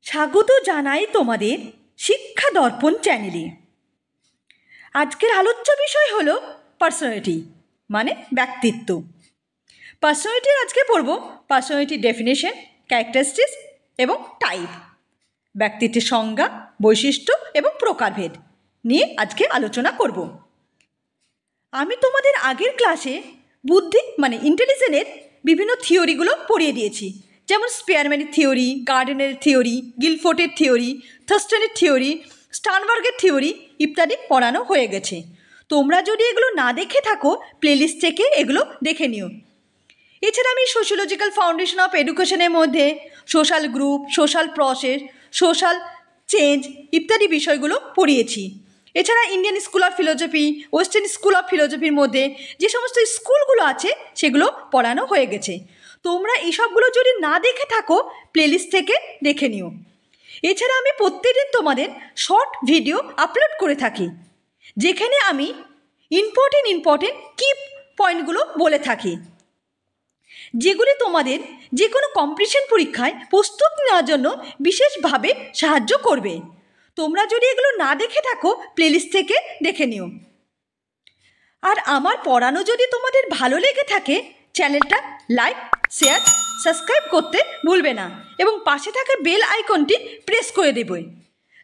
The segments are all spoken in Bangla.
স্বাগত জানাই তোমাদের শিক্ষা দর্পণ চ্যানেলে। আজকের আলোচ্য বিষয় হলো পার্সোনালিটি মানে ব্যক্তিত্ব। পার্সোনালিটির আজকে পড়ব পার্সোনালিটির ডেফিনেশন, ক্যারেক্টারিস্টিক্স এবং টাইপ। ব্যক্তিত্বের সংজ্ঞা, বৈশিষ্ট্য এবং প্রকারভেদ নিয়ে আজকে আলোচনা করব। আমি তোমাদের আগের ক্লাসে বুদ্ধি মানে ইন্টেলিজেন্সের বিভিন্ন থিওরিগুলো পড়িয়ে দিয়েছি, যেমন স্পিয়ারম্যানের থিওরি, গার্ডেনের থিওরি, গিলফোর্টের থিওরি, থার্স্টনের থিওরি, স্টার্নবার্গের থিওরি ইত্যাদি পড়ানো হয়ে গেছে। তোমরা যদি এগুলো না দেখে থাকো, প্লেলিস্ট থেকে এগুলো দেখে নিও। এছাড়া আমি সোশিওলজিক্যাল ফাউন্ডেশন অফ এডুকেশনের মধ্যে social group, social process, social change ইত্যাদি বিষয়গুলো পড়িয়েছি। এছাড়া Indian school of philosophy, western school of ফিলোসফির মধ্যে যে সমস্ত স্কুলগুলো আছে সেগুলো পড়ানো হয়ে গেছে। তোমরা এইসবগুলো যদি না দেখে থাকো, প্লেলিস্ট থেকে দেখে নিও। এছাড়া আমি প্রত্যেকদিন তোমাদের শর্ট ভিডিও আপলোড করে থাকি, যেখানে আমি ইম্পর্টেন্ট কি পয়েন্টগুলো বলে থাকি, যেগুলি তোমাদের যে কোনো কম্পিটিশন পরীক্ষায় প্রস্তুত নেওয়ার জন্য বিশেষভাবে সাহায্য করবে। তোমরা যদি এগুলো না দেখে থাকো, প্লেলিস্ট থেকে দেখে নিও। আর আমার পড়ানো যদি তোমাদের ভালো লেগে থাকে, চ্যানেলটা লাইক, শেয়ার, সাবস্ক্রাইব করতে ভুলবে না এবং পাশে থাকা বেল আইকনটি প্রেস করে দেবে।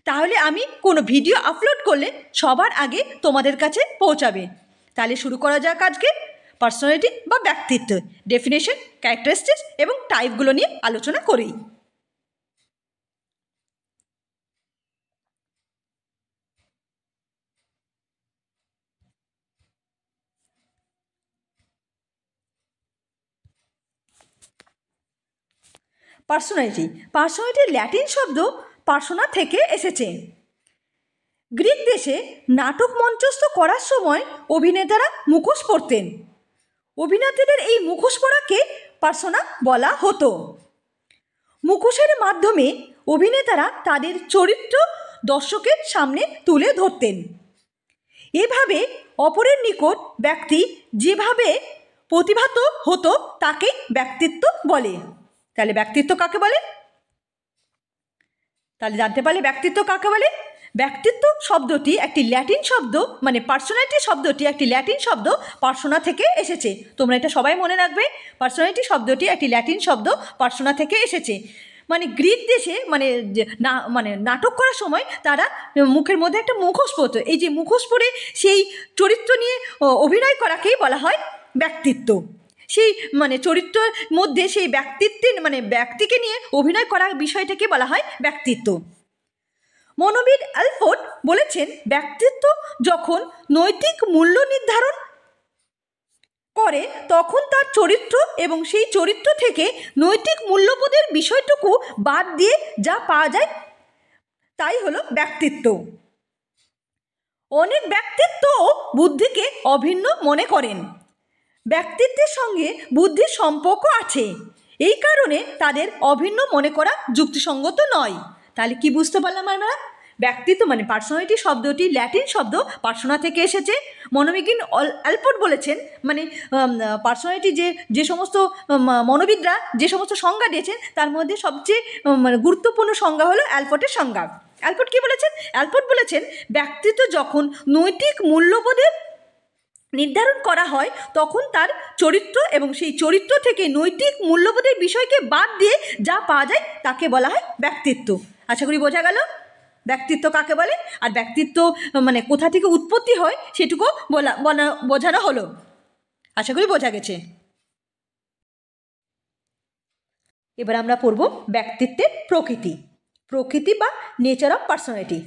তাহলে আমি কোনো ভিডিও আপলোড করলে সবার আগে তোমাদের কাছে পৌঁছাবে। তাহলে শুরু করা যাক আজকে পার্সোনালিটি বা ব্যক্তিত্ব, ডেফিনেশন, ক্যারেক্টারিস্টিক্স এবং টাইপগুলো নিয়ে আলোচনা করি। পার্সোনালিটির ল্যাটিন শব্দ পার্সোনা থেকে এসেছে। গ্রিক দেশে নাটক মঞ্চস্থ করার সময় অভিনেতারা মুখোশ পরতেন। অভিনেতাদের এই মুখোশ পরাকে পার্সোনা বলা হতো। মুখোশের মাধ্যমে অভিনেতারা তাদের চরিত্র দর্শকের সামনে তুলে ধরতেন। এভাবে অপরের নিকট ব্যক্তি যেভাবে প্রতিভাত হতো তাকে ব্যক্তিত্ব বলে। তাহলে ব্যক্তিত্ব কাকে বলে? তাহলে জানতে পারলে ব্যক্তিত্ব কাকে বলে। ব্যক্তিত্ব শব্দটি একটি ল্যাটিন শব্দ, মানে পার্সোনালিটি শব্দটি একটি ল্যাটিন শব্দ, পার্সোনা থেকে এসেছে। তোমরা এটা সবাই মনে রাখবে, পার্সোনালিটি শব্দটি একটি ল্যাটিন শব্দ, পার্সোনা থেকে এসেছে। মানে গ্রিক দেশে নাটক করার সময় তারা মুখের মধ্যে একটা মুখোশ পরত। এই যে মুখোশ পরে সেই চরিত্র নিয়ে অভিনয় করাকেই বলা হয় ব্যক্তিত্ব। সেই চরিত্রের মধ্যে সেই ব্যক্তিকে নিয়ে অভিনয় করার বিষয়টাকে বলা হয় ব্যক্তিত্ব। মনোবিদ অ্যালফোর্ড বলেছেন, ব্যক্তিত্ব যখন নৈতিক মূল্য নির্ধারণ করে তখন তার চরিত্র এবং সেই চরিত্র থেকে নৈতিক মূল্যবোধের বিষয়টুকু বাদ দিয়ে যা পাওয়া যায় তাই হলো ব্যক্তিত্ব। অনেক ব্যক্তিত্ব বুদ্ধিকে অভিন্ন মনে করেন। ব্যক্তিত্বের সঙ্গে বুদ্ধির সম্পর্ক আছে, এই কারণে তাদের অভিন্ন মনে করা যুক্তিসঙ্গত নয়। তাহলে কি বুঝতে পারলাম আমরা? ব্যক্তিত্ব পার্সোনালিটি শব্দটি ল্যাটিন শব্দ, পার্সোনা থেকে এসেছে। মনোবিজ্ঞান অ্যালফোর্ড বলেছেন, পার্সোনালিটি যে সমস্ত মনোবিদরা যে সমস্ত সংজ্ঞা দিয়েছেন তার মধ্যে সবচেয়ে গুরুত্বপূর্ণ সংজ্ঞা হলো অ্যালফোর্ডের সংজ্ঞা। অ্যালফোর্ড কি বলেছেন? অ্যালফোর্ড বলেছেন, ব্যক্তিত্ব যখন নৈতিক মূল্যবোধের নির্ধারণ করা হয় তখন তার চরিত্র এবং সেই চরিত্র থেকে নৈতিক মূল্যবোধের বিষয়কে বাদ দিয়ে যা পাওয়া যায় তাকে বলা হয় ব্যক্তিত্ব। আশা করি বোঝা গেল ব্যক্তিত্ব কাকে বলে, আর ব্যক্তিত্ব কোথা থেকে উৎপত্তি হয় সেটুকু বোঝানো হলো। আশা করি বোঝা গেছে। এবার আমরা পড়ব ব্যক্তিত্বের প্রকৃতি বা নেচার অফ পার্সোনালিটি।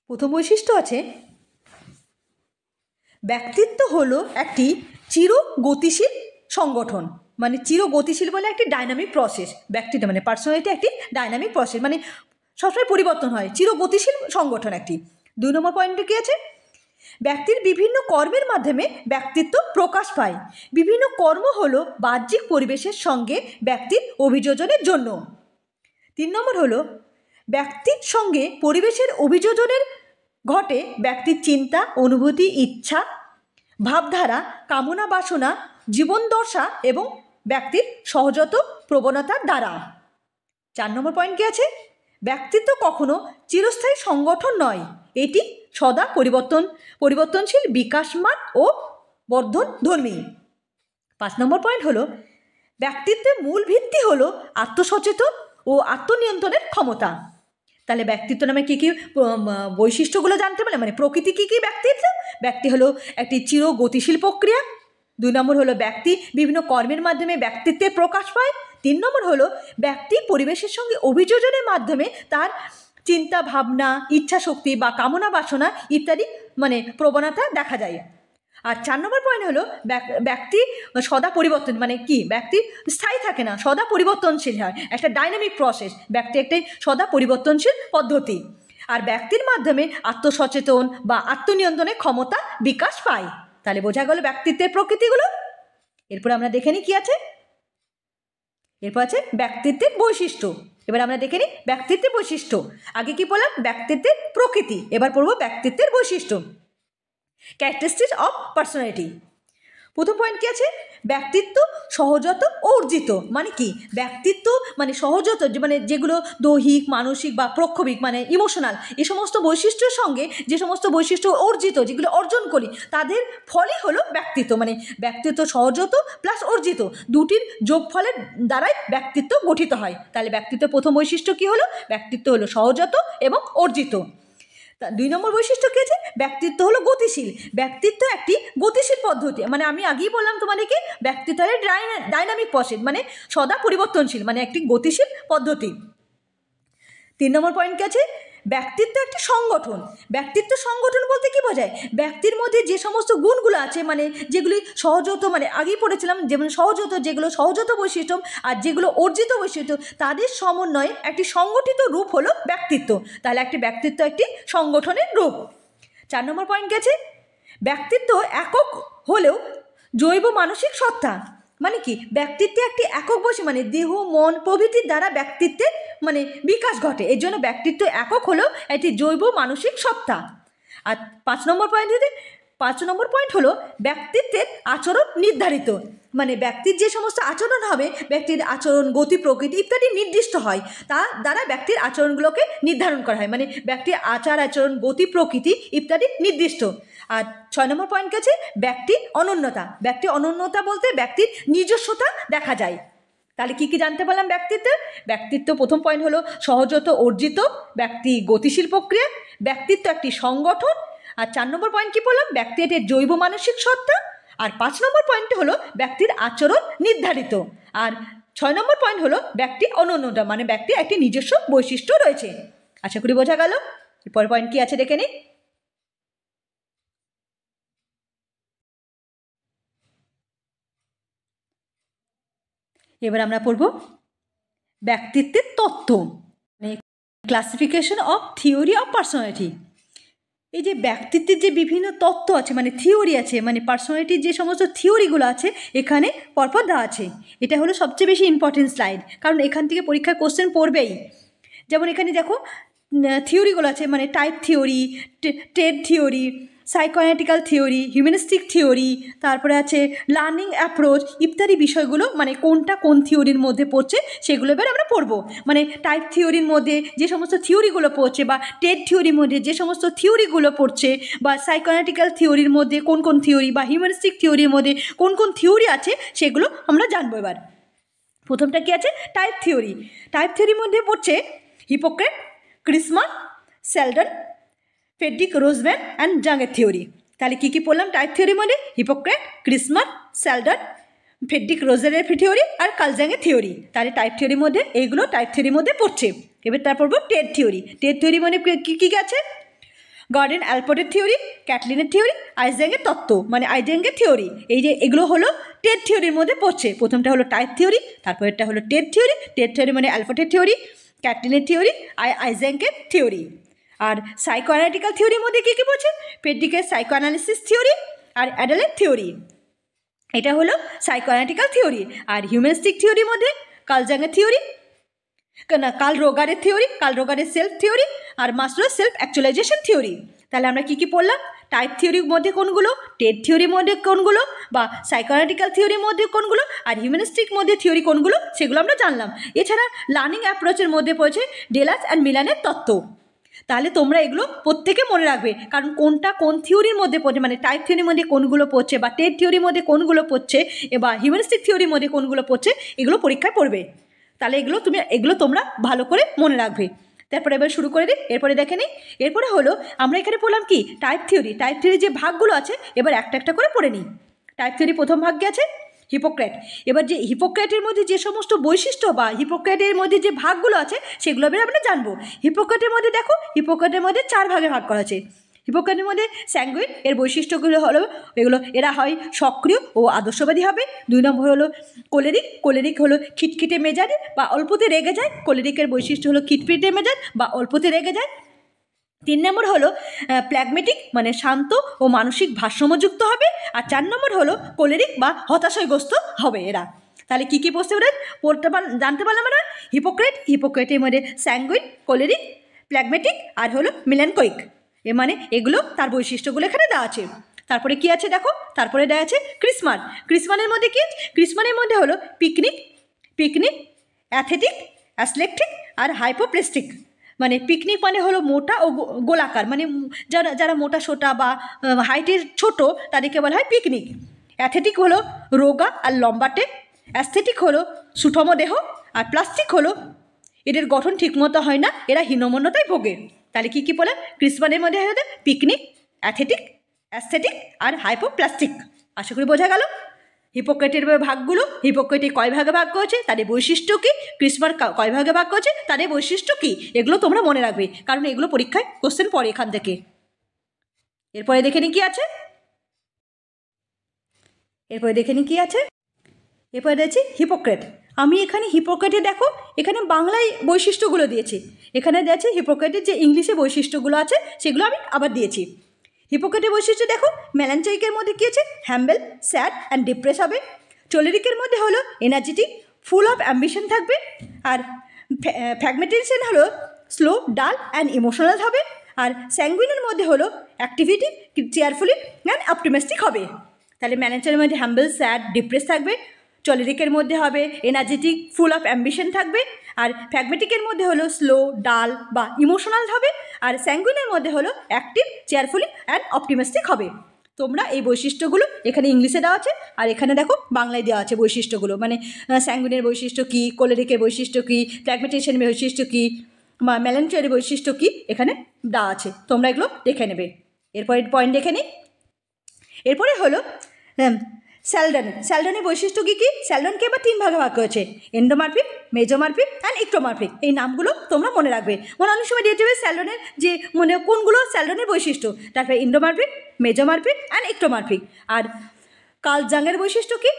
প্রথম বৈশিষ্ট্য আছে, ব্যক্তিত্ব হলো একটি চিরগতিশীল সংগঠন। চিরগতিশীল বলে একটি ডাইনামিক প্রসেস। ব্যক্তিত্ব পার্সোনালিটি একটি ডাইনামিক প্রসেস, সবসময় পরিবর্তন হয়, চিরগতিশীল সংগঠন একটি। 2 নম্বর পয়েন্টে কি আছে? ব্যক্তির বিভিন্ন কর্মের মাধ্যমে ব্যক্তিত্ব প্রকাশ পায়। বিভিন্ন কর্ম হলো বাহ্যিক পরিবেশের সঙ্গে ব্যক্তির অভিযোজনের জন্য। 3 নম্বর হলো, ব্যক্তির সঙ্গে পরিবেশের অভিযোজনের ঘটে ব্যক্তির চিন্তা, অনুভূতি, ইচ্ছা, ভাবধারা, কামনা বাসনা জীবন দশা এবং ব্যক্তির সহজাত প্রবণতার দ্বারা। 4 নম্বর পয়েন্ট কি আছে? ব্যক্তিত্ব কখনো চিরস্থায়ী সংগঠন নয়, এটি সদা পরিবর্তনশীল, বিকাশমান ও বর্ধনধর্মী। 5 নম্বর পয়েন্ট হলো ব্যক্তিত্বের মূল ভিত্তি হলো আত্মসচেতন ও আত্মনিয়ন্ত্রণের ক্ষমতা। তাহলে ব্যক্তিত্ব নামে কী কী বৈশিষ্ট্যগুলো জানতে পারলে, মানে প্রকৃতি কী কী ব্যক্তিত্ব? ব্যক্তি হলো একটি চির গতিশীল প্রক্রিয়া। 2 নম্বর হলো ব্যক্তি বিভিন্ন কর্মের মাধ্যমে ব্যক্তিত্বের প্রকাশ পায়। 3 নম্বর হলো ব্যক্তি পরিবেশের সঙ্গে অভিযোজনের মাধ্যমে তার চিন্তা ভাবনা, ইচ্ছা শক্তি বা কামনা বাসনা ইত্যাদি মানে প্রবণতা দেখা যায়। আর 4 নম্বর পয়েন্ট হলো ব্যক্তি সদা পরিবর্তন, মানে কি ব্যক্তি স্থায়ী থাকে না, সদা পরিবর্তনশীল হয়, একটা ডাইনামিক প্রসেস। ব্যক্তি একটি সদা পরিবর্তনশীল পদ্ধতি, আর ব্যক্তির মাধ্যমে আত্মসচেতন বা আত্মনিয়ন্ত্রণের ক্ষমতা বিকাশ পায়। তাহলে বোঝা গেল ব্যক্তিত্বের প্রকৃতিগুলো। এরপর আমরা দেখে নিই কী আছে। এরপর আছে ব্যক্তিত্বের বৈশিষ্ট্য। এবার আমরা দেখে নিই ব্যক্তিত্বের বৈশিষ্ট্য। আগে কি বললাম? ব্যক্তিত্বের প্রকৃতি। এবার পড়বো ব্যক্তিত্বের বৈশিষ্ট্য, ক্যারেক্টারিস্টিক্স অফ পার্সোনালিটি। প্রথম পয়েন্ট কি আছে? ব্যক্তিত্ব সহজাত ও অর্জিত। মানে কি? ব্যক্তিত্ব মানে সহজাত, মানে যেগুলো দৈহিক, মানসিক বা প্রক্ষোভিক মানে ইমোশনাল, এই সমস্ত বৈশিষ্ট্যের সঙ্গে যে সমস্ত বৈশিষ্ট্য অর্জিত, যেগুলো অর্জন করি, তাদের ফলই হলো ব্যক্তিত্ব। মানে ব্যক্তিত্ব সহজাত প্লাস অর্জিত, দুটির যোগফলের দ্বারাই ব্যক্তিত্ব গঠিত হয়। তাহলে ব্যক্তিত্বের প্রথম বৈশিষ্ট্য কি হলো? ব্যক্তিত্ব হলো সহজাত এবং অর্জিত। 2 নম্বর বৈশিষ্ট্য কী আছে? ব্যক্তিত্ব হলো গতিশীল। ব্যক্তিত্ব একটি গতিশীল পদ্ধতি, মানে আমি আগেই বললাম তোমাদেরকে, ব্যক্তিত্ব হলো ডাইনামিক প্রসেস, মানে সদা পরিবর্তনশীল, মানে একটি গতিশীল পদ্ধতি। 3 নম্বর পয়েন্ট কী আছে? ব্যক্তিত্ব একটি সংগঠন। ব্যক্তিত্ব সংগঠন বলতে কি বোঝায়? ব্যক্তির মধ্যে যে সমস্ত গুণগুলো আছে, মানে যেগুলি সহজাত, মানে আগেই পড়েছিলাম যেমন সহজাত, যেগুলো সহজাত বৈশিষ্ট্য আর যেগুলো অর্জিত বৈশিষ্ট্য, তাদের সমন্বয়ে একটি সংগঠিত রূপ হলো ব্যক্তিত্ব। তাহলে একটি ব্যক্তিত্ব একটি সংগঠনের রূপ। 4 নম্বর পয়েন্ট কি আছে? ব্যক্তিত্ব একক হলেও জৈব মানসিক সত্তা। মানে কি? ব্যক্তিত্বে একটি একক বৈশিষ্ট্য, মানে দেহ, মন প্রভৃতির দ্বারা ব্যক্তিত্বের মানে বিকাশ ঘটে। এর জন্য ব্যক্তিত্ব একক হলেও একটি জৈব মানসিক সত্তা। আর 5 নম্বর পয়েন্ট হলো ব্যক্তিত্বের আচরণ নির্ধারিত। মানে ব্যক্তির যে সমস্ত আচরণ হবে, ব্যক্তির আচরণ, গতি, প্রকৃতি ইত্যাদি নির্দিষ্ট হয়, তার দ্বারা ব্যক্তির আচরণগুলোকে নির্ধারণ করা হয়। মানে ব্যক্তির আচার আচরণ, গতি, প্রকৃতি ইত্যাদি নির্দিষ্ট। আর 6 নম্বর পয়েন্ট আছে ব্যক্তির অনন্যতা। ব্যক্তির অনন্যতা বলতে ব্যক্তির নিজস্বতা দেখা যায়। তাহলে কি কি জানতে পারলাম ব্যক্তিত্বের? ব্যক্তিত্ব প্রথম পয়েন্ট হলো সহজাত অর্জিত, ব্যক্তি গতিশীল প্রক্রিয়া, ব্যক্তিত্ব একটি সংগঠন। আর 4 নম্বর পয়েন্ট কি বললাম? ব্যক্তি একটি জৈব মানসিক সত্তা। আর 5 নম্বর পয়েন্ট হলো ব্যক্তির আচরণ নির্ধারিত। আর 6 নম্বর পয়েন্ট হলো ব্যক্তি অনন্যতা, মানে ব্যক্তির একটি নিজস্ব বৈশিষ্ট্য রয়েছে। আশা করি বোঝা গেল। এরপর পয়েন্ট কি আছে দেখে নিই। এবার আমরা পড়ব ব্যক্তিত্বের তত্ত্ব, মানে classification of theory of personality. এই যে ব্যক্তিত্বের যে বিভিন্ন তত্ত্ব আছে, মানে থিওরি আছে, মানে পার্সোনালিটির যে সমস্ত থিওরিগুলো আছে এখানে পরপর দেওয়া আছে। এটা হলো সবচেয়ে বেশি ইম্পর্টেন্ট স্লাইড, কারণ এখান থেকে পরীক্ষায় কোশ্চেন পড়বেই। যেমন এখানে দেখো থিওরিগুলো আছে, মানে টাইপ থিওরি, টেড theory, psychoanalytical theory, humanistic theory, তারপরে আছে লার্নিং অ্যাপ্রোচ ইত্যাদি বিষয়গুলো, মানে কোনটা কোন থিওরির মধ্যে পড়ছে সেগুলো এবার আমরা পড়বো। মানে টাইপ থিওরির মধ্যে যে সমস্ত থিওরিগুলো পড়ছে, বা টেড থিওরির মধ্যে যে সমস্ত থিওরিগুলো পড়ছে, বা সাইকোঅ্যানালিটিক্যাল থিওরির মধ্যে কোন কোন থিওরি, বা হিউম্যানিস্টিক থিওরির মধ্যে কোন কোন থিওরি আছে সেগুলো আমরা জানবো এবার। প্রথমটা কি আছে? Type theory. টাইপ থিওরির মধ্যে পড়ছে Hippocrates, Kretschmer, Sheldon, Frederick Rosenman and জাংয়ের থিওরি। তাহলে কী কী পড়লাম টাইপ থিওরির মধ্যে? হিপোক্রেট, ক্রিসমান, সেলডন, ফ্রেডরিক রোজেনের থিওরি আর কার্ল জাংয়ের থিওরি। তাহলে টাইপ থিওরির মধ্যে এইগুলো টাইপ থিওরির মধ্যে পড়ছে। এবার তারপর টেড থিওরি। টেড থিওরি মানে কী কী আছে? গর্ডন অ্যালপোর্টের থিওরি, ক্যাটলিনের থিওরি, আইজ্যাংয়ের তত্ত্ব, মানে আইজ্যাংয়ের থিওরি। এই যে এগুলো হলো টেড থিওরির মধ্যে পড়ছে। প্রথমটা হলো টাইপ থিওরি, তারপরেরটা হলো টেড থিওরি। টেড থিওরি মানে অ্যালপোর্টের থিওরি, ক্যাটলিনের থিওরি, আইজ্যাংয়ের থিওরি। আর সাইকোঅ্যানালিটিক্যাল থিওরির মধ্যে কী কী পড়ছে? ফ্রেডরিকের সাইকোঅ্যানালিসিস থিওরি আর অ্যাডেলের থিওরি, এটা হলো সাইকোঅ্যানালিটিক্যাল থিওরি। আর হিউম্যানিস্টিক থিওরির মধ্যে কার্ল জাংয়ের থিওরি, কার্ল রোগারের থিওরি, কার্ল রোগারের সেলফ থিওরি আর মাসলোর সেলফ অ্যাকচুয়ালাইজেশন থিওরি। তাহলে আমরা কি কি পড়লাম? টাইপ থিওরির মধ্যে কোনগুলো, টেড থিওরির মধ্যে কোনগুলো, বা সাইকোঅ্যানালিটিক্যাল থিওরির মধ্যে কোনগুলো, আর হিউম্যানিস্টিক মধ্যে থিওরি কোনগুলো, সেগুলো আমরা জানলাম। এছাড়া লার্নিং অ্যাপ্রোচের মধ্যে পড়েছে ডেলাস অ্যান্ড মিলানের তত্ত্ব। তাহলে তোমরা এগুলো প্রত্যেকে মনে রাখবে, কারণ কোনটা কোন থিওরির মধ্যে পড়ছে, মানে টাইপ থিওরির মধ্যে কোনগুলো পড়ছে, বা টেড থিওরির মধ্যে কোনগুলো পড়ছে, বা হিউম্যানিস্টিক থিওরির মধ্যে কোনগুলো পড়ছে, এগুলো পরীক্ষায় পড়বে। তাহলে এগুলো তোমরা ভালো করে মনে রাখবে। তারপরে এবার শুরু করে দিই, এরপরে দেখে নিই। এরপরে হলো আমরা এখানে পড়লাম কি টাইপ থিওরি। টাইপ থিওরির যে ভাগগুলো আছে এবার একটা একটা করে পড়ে নিই। টাইপ থিওরি প্রথম ভাগে আছে হিপোক্রেট। এবার যে হিপোক্রেটের মধ্যে যে সমস্ত বৈশিষ্ট্য বা হিপোক্রেটের মধ্যে যে ভাগগুলো আছে সেগুলো এবার আমরা জানবো। হিপোক্রেটের মধ্যে দেখো, হিপোক্রেটের মধ্যে 4 ভাগে ভাগ করা আছে। হিপোক্রেটের মধ্যে স্যাঙ্গুইন, এর বৈশিষ্ট্যগুলো হলো এরা হয় সক্রিয় ও আদর্শবাদী হবে। 2 নম্বর হলো কোলেরিক। কোলেরিক হলো খিটখিটে মেজাজ বা অল্পতে রেগে যায়। কোলেরিকের বৈশিষ্ট্য হলো খিটখিটে মেজাজ বা অল্পতে রেগে যায়। 3 নম্বর হলো প্ল্যাগমেটিক, মানে শান্ত ও মানসিক ভারসাম্যযুক্ত হবে। আর 4 নম্বর হলো কোলেরিক বা হতাশাগ্রস্ত হবে এরা। তাহলে কী কী বসতে পারে জানতে পারলাম আমরা? হিপোক্রেটের মধ্যে স্যাঙ্গুইন, কোলেরিক, প্ল্যাগমেটিক আর হলো মিলানকোইক। মানে এগুলো তার বৈশিষ্ট্যগুলো এখানে দেওয়া আছে। তারপরে কি আছে দেখো, তারপরে দেওয়া আছে ক্রিসমান। ক্রিসমানের মধ্যে কি? ক্রিসমানের মধ্যে হলো পিকনিক, অ্যাথেটিক, অ্যাসলেকটিক আর হাইপোপ্লেস্টিক। মানে পিকনিক মানে হলো মোটা ও গোলাকার, মানে যারা মোটা সোটা বা হাইটের ছোট তাদেরকে বলা হয় পিকনিক। অ্যাথেটিক হলো রোগা আর লম্বাটে। অ্যাস্থেটিক হলো সুঠম দেহ। আর প্লাস্টিক হলো এদের গঠন ঠিকমতো হয় না, এরা হীনমন্যতায় ভোগে। তাহলে কী কী বলে? ক্রিসমানের মধ্যে হয়ে পিকনিক, অ্যাথেটিক, অ্যাস্থেটিক আর হাইপোপ্লাস্টিক। আশা করি বোঝা গেল হিপোক্রেটের ভাগগুলো। হিপোক্রেটে কয় ভাগে ভাগ করেছে, তাদের বৈশিষ্ট্য কী, ক্রিসমার কয় ভাগে ভাগ করেছে, তাদের বৈশিষ্ট্য কী, এগুলো তোমরা মনে রাখবে, কারণ এগুলো পরীক্ষায় কোশ্চেন পড়ে এখান থেকে। এরপরে দেখে নি কি আছে, এরপরে দেখছি হিপোক্রেট। আমি এখানে হিপোক্রেটে দেখো, এখানে বাংলায় বৈশিষ্ট্যগুলো দিয়েছি, এখানে দিয়েছে হিপোক্রেটের যে ইংলিশে বৈশিষ্ট্যগুলো আছে সেগুলো আমি আবার দিয়েছি। হিপোক্রেটের বৈশিষ্ট্য দেখো, মেলানচয়িকের মধ্যে কী আছে? হ্যাম্বেল, স্যাড অ্যান্ড ডিপ্রেস হবে। চোলেরিকের মধ্যে হলো এনার্জেটিক, ফুল অফ অ্যাম্বিশন থাকবে। আর ফ্র্যাগমেটেশন হলো স্লো, ডাল অ্যান্ড ইমোশনাল হবে। আর স্যাঙ্গুইনের মধ্যে হলো অ্যাক্টিভিটি, চেয়ারফুলি অ্যান্ড অপটিমিস্টিক হবে। তাহলে ম্যানেজারের মধ্যে হ্যাম্বেল, স্যাড, ডিপ্রেস থাকবে। চলেরিকের মধ্যে হবে এনার্জেটিক, ফুল অফ অ্যাম্বিশন থাকবে। আর ফ্র্যাগমেটিকের মধ্যে হলো স্লো, ডাল বা ইমোশনাল হবে। আর স্যাঙ্গুইনের মধ্যে হলো অ্যাক্টিভ, চেয়ারফুলি অ্যান্ড অপটিমিস্টিক হবে। তোমরা এই বৈশিষ্ট্যগুলো এখানে ইংলিশে দেওয়া আছে, আর এখানে দেখো বাংলায় দেওয়া আছে বৈশিষ্ট্যগুলো, মানে স্যাঙ্গুইনের বৈশিষ্ট্য কী, কোলেরিকের বৈশিষ্ট্য কী, ফ্র্যাগমেটেশনের বৈশিষ্ট্য কী, বা মেলানচয়ের বৈশিষ্ট্য কী, এখানে দেওয়া আছে। তোমরা এগুলো দেখে নেবে। এরপরের পয়েন্ট দেখে নিই। এরপরে হলো স্যালডনের বৈশিষ্ট্য কী কী? স্যালডনকে এবার 3 ভাগে ভাগ করেছে, এন্ডোমরফিক, মেজোমরফিক অ্যান্ড ইক্টোমরফিক। এই নামগুলো তোমরা মনে রাখবে। অনেক সময় দিয়ে দেবে স্যালডনের যে মানে কোনগুলো স্যালডনের বৈশিষ্ট্য, তারপরে এন্ডোমরফিক, মেজোমরফিক অ্যান্ড ইক্টোমরফিক। আর কার্ল জাংয়ের বৈশিষ্ট্য কী?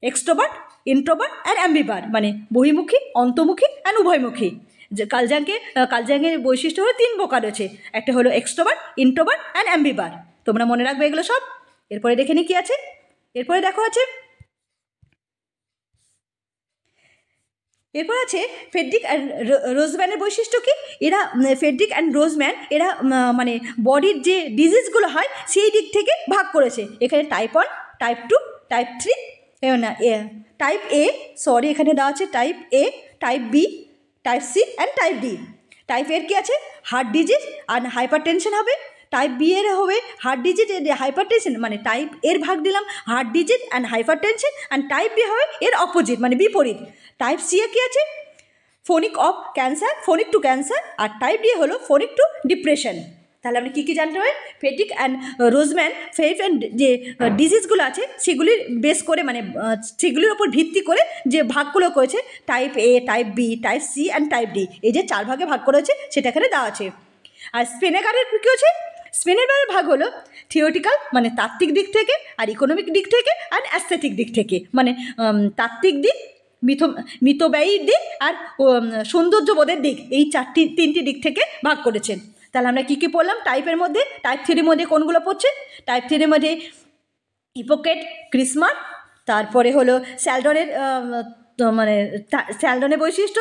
এক্সট্রোভার্ট, ইন্ট্রোভার্ট অ্যান্ড অ্যাম্বিভার্ট, মানে বহির্মুখী, অন্তর্মুখী অ্যান্ড উভয়মুখী। যে কার্ল জাংয়ের বৈশিষ্ট্য হলো 3 প্রকার আছে, একটা হলো এক্সট্রোভার্ট, ইন্ট্রোভার্ট অ্যান্ড অ্যাম্বিভার্ট। তোমরা মনে রাখবে এগুলো সব। এরপরে দেখে নি কি আছে। এরপরে দেখো আছে, এরপর আছে ফ্রেডরিক অ্যান্ড রোজম্যানের বৈশিষ্ট্য কি? এরা ফ্রেডরিক অ্যান্ড রোজম্যান এরা মানে বডির যে ডিজিজগুলো হয় সেই দিক থেকে ভাগ করেছে। এখানে টাইপ 1, টাইপ 2, টাইপ 3, না টাইপ এ, সরি এখানে দেওয়া আছে type A, type B, type C and type D. Type এর কি আছে? হার্ট ডিজিজ আর হাইপার টেনশন হবে। টাইপ বি এর হবে হার্ট ডিজিজ হাইপার টেনশন, মানে টাইপ এর ভাগ দিলাম heart disease and hypertension. And type B হবে এর অপোজিট, মানে বিপরীত। টাইপ সি এ কী আছে? Phobic of cancer, phobic to cancer. আর টাইপ ডি হলো ফোনিক টু ডিপ্রেশন। তাহলে আমরা কী কী জানতে হবে? ফ্রেডরিক অ্যান্ড রোজম্যান যে ডিজিজগুলো আছে সেগুলির বেস করে, মানে সেগুলির ওপর ভিত্তি করে যে ভাগগুলো করেছে, type A, type B, type C and type D, এই যে 4 ভাগে ভাগ করেছে সেটা এখানে দেওয়া আছে। আর স্পেনেগারের কী হচ্ছে? স্পেনেগারের ভাগ হলো থিওরিটিক্যাল, মানে তাত্ত্বিক দিক থেকে, আর ইকোনমিক দিক থেকে, আর অ্যাস্থেটিক দিক থেকে, মানে তাত্ত্বিক দিক, মিতব্যয়ীর দিক আর সৌন্দর্যবোধের দিক, এই 3টি দিক থেকে ভাগ করেছেন। তাহলে আমরা কী কী পড়লাম টাইপের মধ্যে? টাইপ 3-র মধ্যে কোনগুলো পড়ছে? টাইপ 3-র মধ্যে হিপোক্রেট, ক্রিসমার, তারপরে হলো স্যালডনের তো মানে স্যালডনের বৈশিষ্ট্য,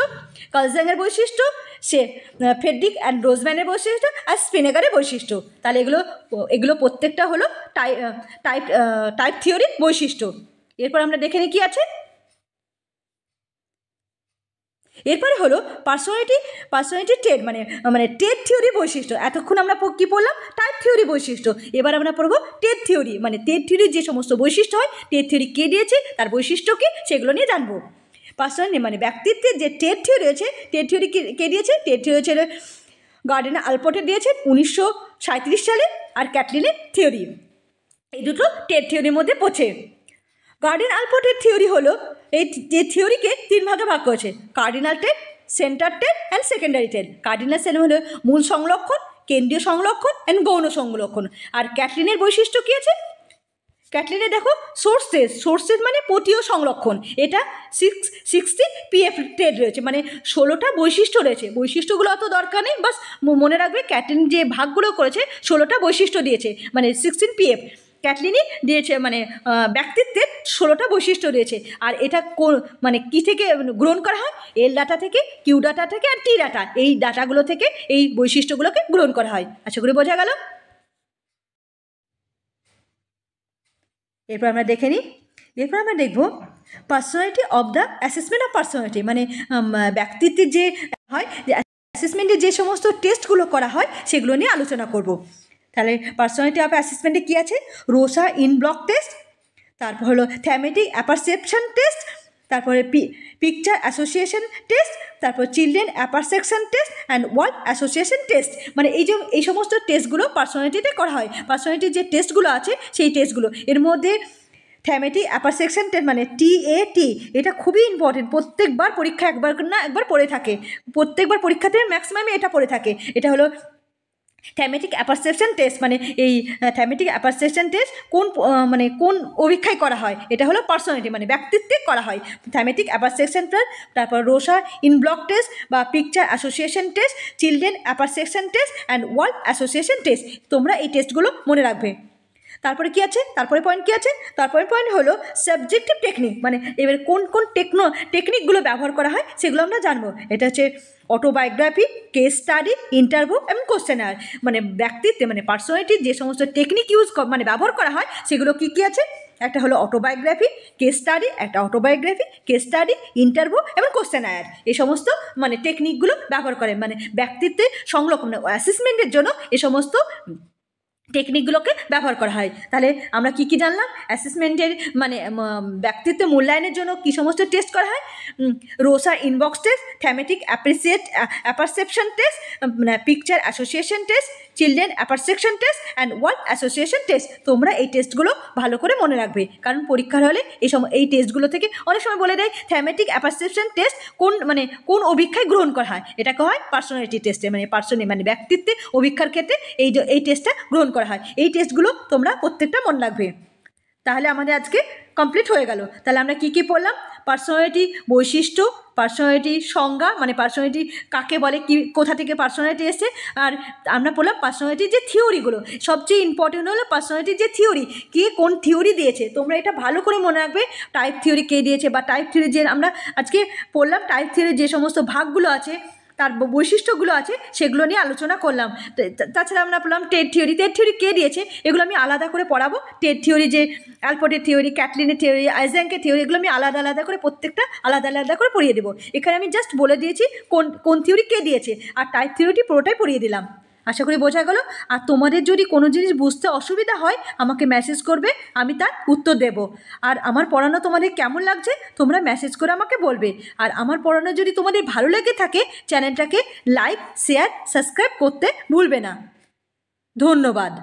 কালজাংয়ের বৈশিষ্ট্য, সে ফেডরিক অ্যান্ড রোজম্যানের বৈশিষ্ট্য আর স্পিনেগারের বৈশিষ্ট্য। তাহলে এগুলো প্রত্যেকটা হলো টাইপ থিওরির বৈশিষ্ট্য। এরপর আমরা দেখে নিই কী আছে। এরপরে হলো পার্সোনালিটি ট্রেড মানে ট্রেড থিওরি বৈশিষ্ট্য। এতক্ষণ আমরা কি পড়লাম? টাইপ থিওরি বৈশিষ্ট্য। এবার আমরা পড়বো ট্রেড থিওরি, মানে ট্রেড থিওরির যে সমস্ত বৈশিষ্ট্য হয়, ট্রেড থিওরি কে দিয়েছে, তার বৈশিষ্ট্য কী, সেগুলো নিয়ে জানবো। পার্সোনালিটি মানে ব্যক্তিত্বের যে ট্রেড থিওরি রয়েছে, ট্রেড থিওরি কে দিয়েছে? ট্রেড থিওরি হচ্ছে গার্ডনার আলপোর্ট দিয়েছেন 1937 সালে, আর ক্যাটলিনের থিওরি। এই দুটো ট্রেড থিওরির মধ্যে পড়ছে। গার্ডনার আলপোর্টের থিওরি হলো, এই যে থিওরিকে 3 ভাগে ভাগ করেছে: cardinal trade, centre trade and secondary trade. Cardinal trade হলো মূল সংলক্ষণ, কেন্দ্রীয় সংলক্ষণ অ্যান্ড গৌণ সংলক্ষণ। আর ক্যাটলিনের বৈশিষ্ট্য কী আছে? ক্যাটলিনে দেখো সোর্সেস মানে পতীয় সংরক্ষণ। এটা 60 PF ট্রেড রয়েছে, মানে 16টা বৈশিষ্ট্য রয়েছে। বৈশিষ্ট্যগুলো অত দরকার নেই, বাস মনে রাখবে ক্যাটলিন যে ভাগগুলো করেছে 16টা বৈশিষ্ট্য দিয়েছে, মানে 16 PF ক্যাটলিনই দিয়েছে, মানে ব্যক্তিত্বের 16টা বৈশিষ্ট্য দিয়েছে। আর এটা মানে কী থেকে গ্রহণ করা হয়? এল ডাটা থেকে, কিউ ডাটা থেকে আর টি ডাটা, এই ডাটাগুলো থেকে এই বৈশিষ্ট্যগুলোকে গ্রহণ করা হয়। আশা করি বোঝা গেল। এরপর আমরা দেখে নিই। এরপর আমরা দেখব personality of the assessment of personality, মানে ব্যক্তিত্বের যে হয়, যে অ্যাসেসমেন্টে যে সমস্ত টেস্টগুলো করা হয় সেগুলো নিয়ে আলোচনা করব। তাহলে পার্সোনালিটি অফ অ্যাসেসমেন্টে কী আছে? রোসা ইন ব্লক টেস্ট, তারপর হলো থ্যামেটিক অ্যাপারসেপশন টেস্ট, তারপরে পিকচার অ্যাসোসিয়েশন টেস্ট, তারপর children apperception test and word association test. মানে এই সমস্ত টেস্টগুলো পার্সোনালিটিতে করা হয়। পার্সোনালিটির যে টেস্টগুলো আছে সেই টেস্টগুলো, এর মধ্যে থ্যামেটিক অ্যাপারসেপশন টেস্ট মানে TAT, এটা খুবই ইম্পর্টেন্ট। প্রত্যেকবার পরীক্ষা একবার পড়ে থাকে, প্রত্যেকবার পরীক্ষাতে ম্যাক্সিমামই এটা পড়ে থাকে। এটা হলো থ্যামেটিক অ্যাপারসেপশন টেস্ট। মানে এই থ্যামেটিক অ্যাপারসেপশন টেস্ট কোন অভিক্ষায় করা হয়? এটা হলো পার্সোনালিটি মানে ব্যক্তিত্বে করা হয়। থ্যামেটিক অ্যাপারসেপশন টেস্ট, তারপর রোসা ইন ব্লক টেস্ট বা picture association test, children apperception test and word association test. তোমরা এই টেস্টগুলো মনে রাখবে। তারপরে কি আছে? তারপরে পয়েন্ট কি আছে? তারপরে পয়েন্ট হলো সাবজেক্টিভ টেকনিক, মানে এবার কোন টেকনিকগুলো ব্যবহার করা হয় সেগুলো আমরা জানবো। এটা হচ্ছে অটোবায়োগ্রাফি, কেস স্টাডি, ইন্টারভিউ এবং কোশ্চেনার। মানে ব্যক্তিত্বে মানে পার্সোনালিটির যে সমস্ত টেকনিক ব্যবহার করা হয় সেগুলো কী কী আছে? একটা হলো অটোবায়োগ্রাফি, কেস স্টাডি, ইন্টারভিউ এবং কোশ্চেনার। এই সমস্ত মানে টেকনিকগুলো ব্যবহার করে, মানে ব্যক্তিত্বে সংলগ্ন অ্যাসেসমেন্টের জন্য এই সমস্ত টেকনিকগুলোকে ব্যবহার করা হয়। তাহলে আমরা কি কি জানলাম? অ্যাসেসমেন্টের মানে ব্যক্তিত্ব মূল্যায়নের জন্য কী সমস্ত টেস্ট করা হয়? রোসা ইনবক্স test, thematic apperception test, picture association test, children apperception test and word association test. তোমরা এই টেস্টগুলো ভালো করে মনে রাখবে, কারণ পরীক্ষার হলে এই টেস্টগুলো থেকে অনেক সময় বলে দেয় থ্যামেটিক অ্যাপারসেপশন টেস্ট কোন অভিক্ষায় গ্রহণ করা হয়। এটাকে হয় পার্সোনালিটি টেস্টে, মানে ব্যক্তিত্বে অভিক্ষার ক্ষেত্রে এই টেস্টটা গ্রহণ করা হয়। এই টেস্টগুলো তোমরা প্রত্যেকটা মনে রাখবে। তাহলে আমাদের আজকে কমপ্লিট হয়ে গেল। তাহলে আমরা কি পড়লাম? পার্সোনালিটি বৈশিষ্ট্য, পার্সোনালিটি সংজ্ঞা মানে পার্সোনালিটি কাকে বলে, কোথা থেকে পার্সোনালিটি এসছে, আর আমরা পড়লাম পার্সোনালিটির যে থিওরিগুলো। সবচেয়ে ইম্পর্টেন্ট হলো পার্সোনালিটির যে থিওরি, কে কোন থিওরি দিয়েছে তোমরা এটা ভালো করে মনে রাখবে। টাইপ থিওরি কে দিয়েছে, বা টাইপ থিওরি যে আমরা আজকে পড়লাম, টাইপ থিওরির যে সমস্ত ভাগগুলো আছে, তার বৈশিষ্ট্যগুলো আছে, সেগুলো নিয়ে আলোচনা করলাম। তাছাড়া আমরা পড়লাম ট্রেড থিওরি কে দিয়েছে, এগুলো আমি আলাদা করে পড়াবো। ট্রেড থিওরি যে অ্যালপোর্টের থিওরি, ক্যাটলিনের থিওরি, আইজ্যাকের থিওরি, এগুলো আমি আলাদা আলাদা করে প্রত্যেকটা আলাদা করে পড়িয়ে দেবো। এখানে আমি জাস্ট বলে দিয়েছি কোন থিওরি কে দিয়েছে, আর টাইপ থিওরিটি পুরোটাই পড়িয়ে দিলাম। আশা করি বোঝা গেল। আর তোমাদের যদি কোনো জিনিস বুঝতে অসুবিধা হয় আমাকে মেসেজ করবে, আমি তার উত্তর দেব। আর আমার পড়ানো তোমাদের কেমন লাগছে তোমরা মেসেজ করে আমাকে বলবে। আর আমার পড়ানো যদি তোমাদের ভালো লেগে থাকে চ্যানেলটাকে লাইক, শেয়ার, সাবস্ক্রাইব করতে ভুলবে না। ধন্যবাদ।